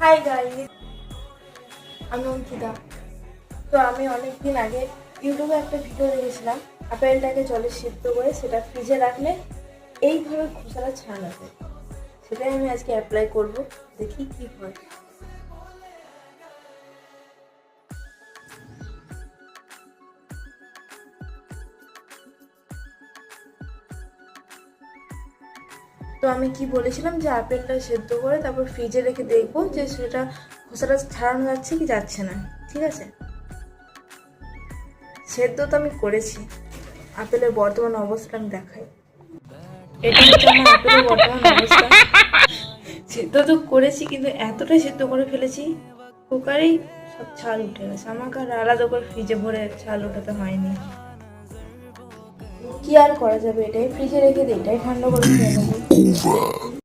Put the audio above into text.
Hi guys, আমি অঙ্কিতা। তো আমি অনেকদিন আগে ইউটিউবে একটা ভিডিও দেখেছিলাম, আপেলটাকে জলে সিদ্ধ করে সেটা ফ্রিজে রাখলে এইভাবে খোসাটা ছাড়ানো যায়। সেটাই আমি আজকে অ্যাপ্লাই করব, দেখি কি হয়। তো আমি কি বলেছিলাম যে আপেলটা সেদ্ধ করে তারপর ফ্রিজে রেখে দেখবো যে সেটা খোসাটা ছাড়ানো যাচ্ছে কি যাচ্ছে না। ঠিক আছে, সেদ্ধ তো আমি করেছি। আপেলের বর্তমান অবস্থা আমি দেখাই। এটা হচ্ছে আমার আপেলের বর্তমান অবস্থা। সিদ্ধ তো করেছি কিন্তু এতটাই সিদ্ধ করে ফেলেছি, কুকারেই সব ছাল উঠে গেছে। আমাকে আর আলাদা করে ফ্রিজে ভরে ছাল ওঠাতে হয়নি। কি আর করা যাবে, এটাই ফ্রিজে রেখে দিই, এটাই ঠান্ডা করে খেয়ে নেবো।